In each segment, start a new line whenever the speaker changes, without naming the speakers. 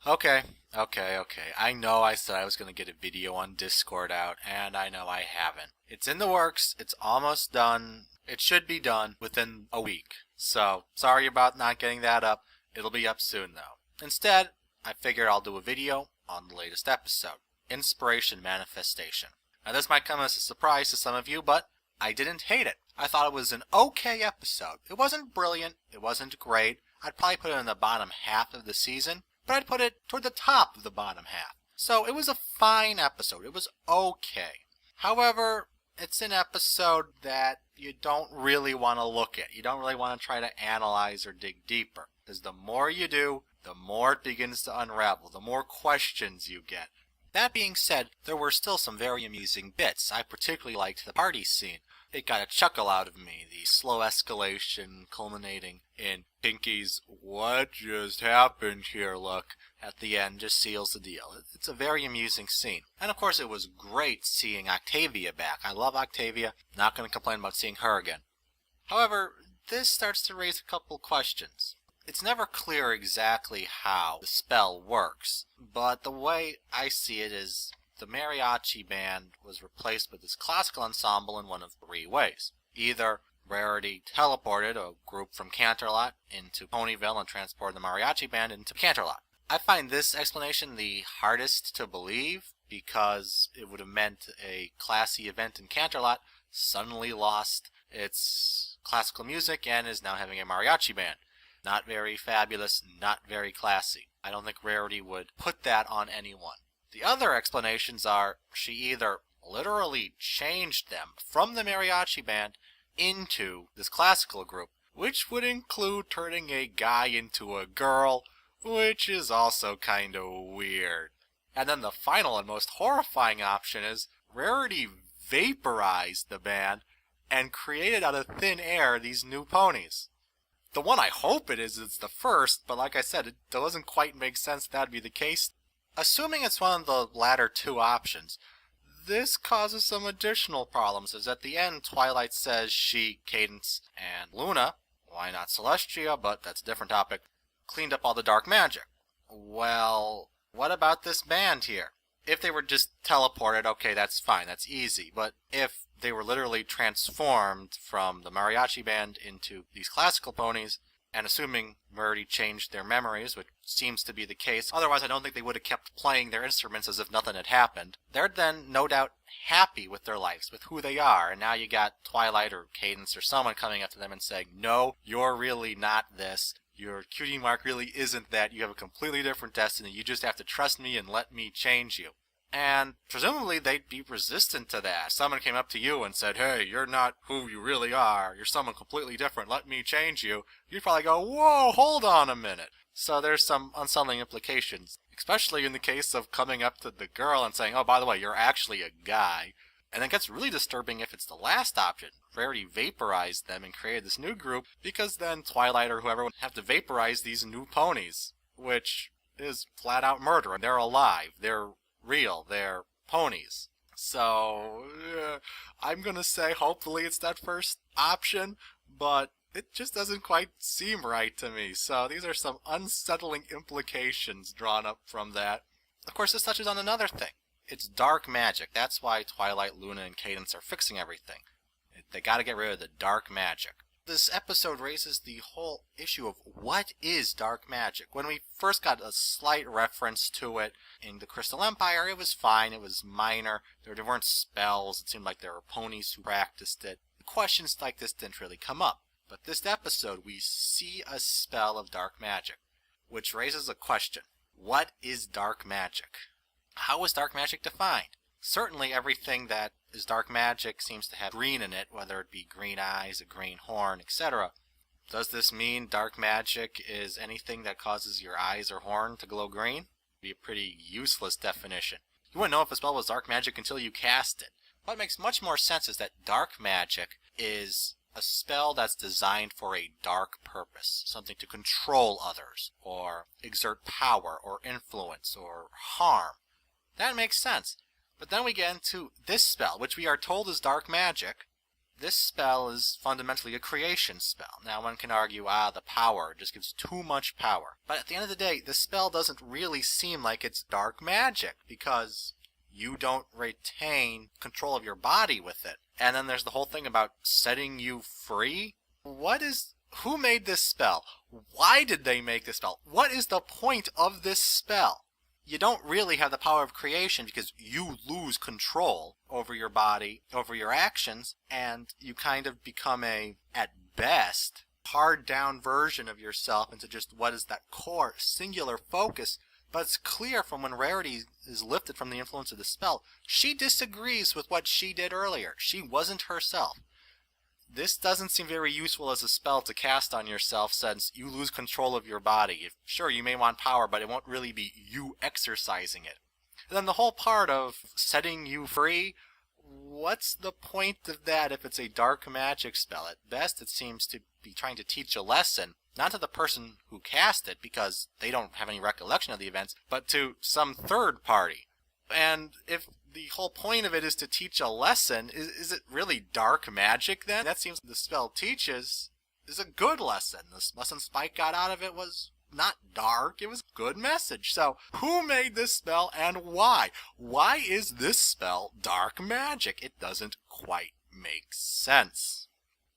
Okay. I know I said I was going to get a video on Discord out, and I know I haven't. It's in the works. It's almost done. It should be done within a week. So, sorry about not getting that up. It'll be up soon, though. Instead, I figured I'll do a video on the latest episode, Inspiration Manifestation. Now, this might come as a surprise to some of you, but I didn't hate it. I thought it was an okay episode. It wasn't brilliant. It wasn't great. I'd probably put it in the bottom half of the season, but I'd put it toward the top of the bottom half. So it was a fine episode. It was okay. However, it's an episode that you don't really want to look at. You don't really want to try to analyze or dig deeper. Because the more you do, the more it begins to unravel, the more questions you get. That being said, there were still some very amusing bits. I particularly liked the party scene. It got a chuckle out of me, the slow escalation culminating in Pinky's "what just happened here" look at the end just seals the deal. It's a very amusing scene. And of course it was great seeing Octavia back. I love Octavia, not going to complain about seeing her again. However, this starts to raise a couple questions. It's never clear exactly how the spell works, but the way I see it is the mariachi band was replaced with this classical ensemble in one of three ways. Either Rarity teleported a group from Canterlot into Ponyville and transported the mariachi band into Canterlot. I find this explanation the hardest to believe because it would have meant a classy event in Canterlot suddenly lost its classical music and is now having a mariachi band. Not very fabulous, not very classy. I don't think Rarity would put that on anyone. The other explanations are she either literally changed them from the mariachi band into this classical group, which would include turning a guy into a girl, which is also kind of weird. And then the final and most horrifying option is Rarity vaporized the band and created out of thin air these new ponies. The one I hope it's the first, but like I said, it doesn't quite make sense that'd be the case. Assuming it's one of the latter two options, this causes some additional problems, as at the end Twilight says she, Cadence, and Luna, why not Celestia, but that's a different topic, cleaned up all the dark magic. Well, what about this band here? If they were just teleported, okay, that's fine, that's easy, but if they were literally transformed from the mariachi band into these classical ponies, and assuming Rarity changed their memories, which seems to be the case, otherwise I don't think they would have kept playing their instruments as if nothing had happened, they're then no doubt happy with their lives, with who they are, and now you got Twilight or Cadence or someone coming up to them and saying, no, you're really not this, your cutie mark really isn't that, you have a completely different destiny, you just have to trust me and let me change you. And presumably they'd be resistant to that. Someone came up to you and said, hey, you're not who you really are. You're someone completely different. Let me change you. You'd probably go, whoa, hold on a minute. So there's some unsettling implications, especially in the case of coming up to the girl and saying, oh, by the way, you're actually a guy. And it gets really disturbing if it's the last option. Rarity vaporized them and created this new group because then Twilight or whoever would have to vaporize these new ponies, which is flat out murder. And they're alive. They're real, they're ponies. So, I'm gonna say hopefully it's that first option, but it just doesn't quite seem right to me. So these are some unsettling implications drawn up from that. Of course, this touches on another thing. It's dark magic. That's why Twilight, Luna, and Cadence are fixing everything. They gotta get rid of the dark magic. This episode raises the whole issue of what is dark magic. When we first got a slight reference to it in the Crystal Empire, it was fine, it was minor, there weren't spells, it seemed like there were ponies who practiced it. Questions like this didn't really come up. But this episode, we see a spell of dark magic, which raises a question. What is dark magic? How is dark magic defined? Certainly everything that is dark magic seems to have green in it, whether it be green eyes, a green horn, etc. Does this mean dark magic is anything that causes your eyes or horn to glow green? Be a pretty useless definition. You wouldn't know if a spell was dark magic until you cast it. What makes much more sense is that dark magic is a spell that's designed for a dark purpose, something to control others, or exert power, or influence, or harm. That makes sense. But then we get into this spell, which we are told is dark magic, this spell is fundamentally a creation spell. Now one can argue, the power just gives too much power. But at the end of the day, the spell doesn't really seem like it's dark magic, because you don't retain control of your body with it. And then there's the whole thing about setting you free. Who made this spell? Why did they make this spell? What is the point of this spell? You don't really have the power of creation because you lose control over your body, over your actions, and you kind of become at best, pared down version of yourself into just what is that core, singular focus. But it's clear from when Rarity is lifted from the influence of the spell, she disagrees with what she did earlier. She wasn't herself. This doesn't seem very useful as a spell to cast on yourself, since you lose control of your body. Sure, you may want power, but it won't really be you exercising it. And then the whole part of setting you free, what's the point of that if it's a dark magic spell? At best, it seems to be trying to teach a lesson, not to the person who cast it, because they don't have any recollection of the events, but to some third party. And if the whole point of it is to teach a lesson, is it really dark magic then? That seems the spell teaches is a good lesson. The lesson Spike got out of it was not dark, it was a good message. So, who made this spell and why? Why is this spell dark magic? It doesn't quite make sense.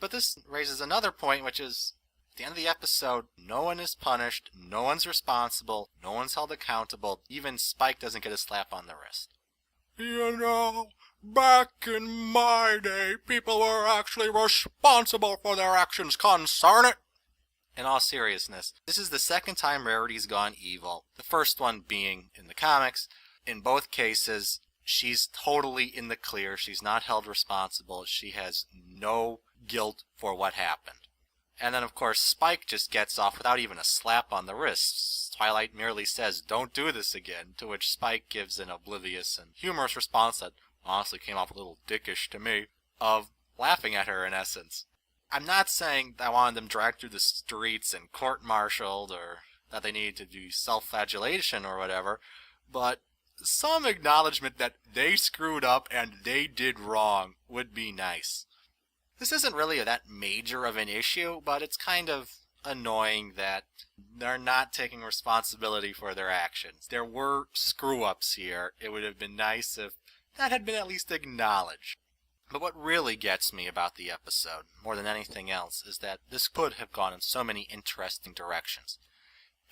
But this raises another point, which is, at the end of the episode, no one is punished, no one's responsible, no one's held accountable, even Spike doesn't get a slap on the wrist. You know, back in my day, people were actually responsible for their actions, concern it! In all seriousness, this is the second time Rarity's gone evil, the first one being in the comics. In both cases, she's totally in the clear, she's not held responsible, she has no guilt for what happened. And then, of course, Spike just gets off without even a slap on the wrist. Twilight merely says, "Don't do this again," to which Spike gives an oblivious and humorous response that honestly came off a little dickish to me, of laughing at her in essence. I'm not saying that I wanted them dragged through the streets and court-martialed, or that they needed to do self-flagellation or whatever, but some acknowledgement that they screwed up and they did wrong would be nice. This isn't really that major of an issue, but it's kind of annoying that they're not taking responsibility for their actions. There were screw-ups here. It would have been nice if that had been at least acknowledged. But what really gets me about the episode, more than anything else, is that this could have gone in so many interesting directions.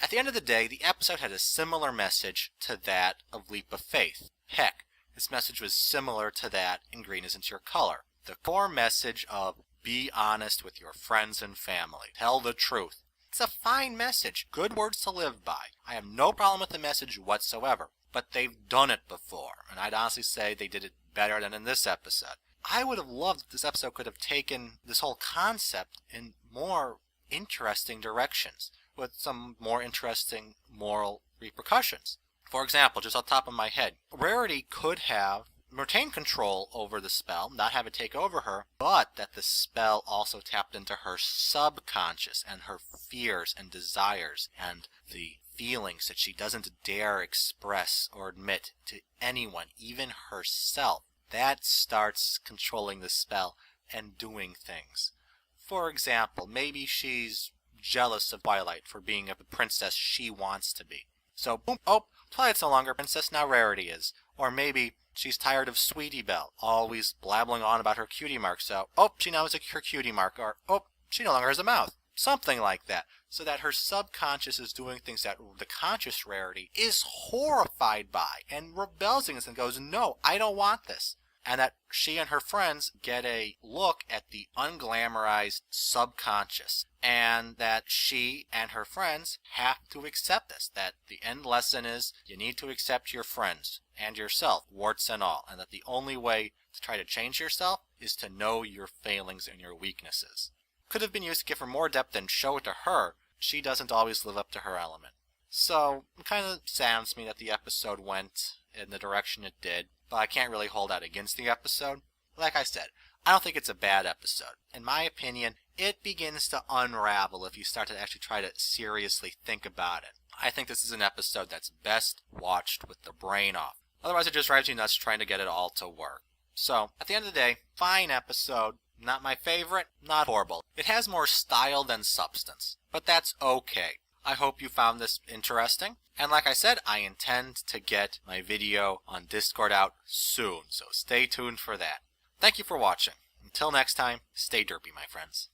At the end of the day, the episode had a similar message to that of Leap of Faith. Heck, this message was similar to that in Green Isn't Your Color. The core message of be honest with your friends and family. Tell the truth. It's a fine message. Good words to live by. I have no problem with the message whatsoever. But they've done it before, and I'd honestly say they did it better than in this episode. I would have loved if this episode could have taken this whole concept in more interesting directions, with some more interesting moral repercussions. For example, just off the top of my head, Rarity could have retained control over the spell, not have it take over her, but that the spell also tapped into her subconscious and her fears and desires and the feelings that she doesn't dare express or admit to anyone, even herself. That starts controlling the spell and doing things. For example, maybe she's jealous of Twilight for being a princess she wants to be. So, boom, oh, Twilight's no longer a princess, now Rarity is. Or maybe she's tired of Sweetie Belle, always blabbling on about her cutie mark, so, oh, she now has her cutie mark, or, oh, she no longer has a mouth. Something like that, so that her subconscious is doing things that the conscious Rarity is horrified by and rebels against and goes, no, I don't want this. And that she and her friends get a look at the unglamorized subconscious, and that she and her friends have to accept this, that the end lesson is you need to accept your friends and yourself, warts and all, and that the only way to try to change yourself is to know your failings and your weaknesses. Could have been used to give her more depth and show it to her. She doesn't always live up to her element. So, it kind of saddens me that the episode went in the direction it did, but I can't really hold out against the episode. Like I said, I don't think it's a bad episode. In my opinion, it begins to unravel if you start to actually try to seriously think about it. I think this is an episode that's best watched with the brain off. Otherwise it just drives you nuts trying to get it all to work. So, at the end of the day, fine episode. Not my favorite, not horrible. It has more style than substance, but that's okay. I hope you found this interesting. And like I said, I intend to get my video on Discord out soon, so stay tuned for that. Thank you for watching. Until next time, stay derpy, my friends.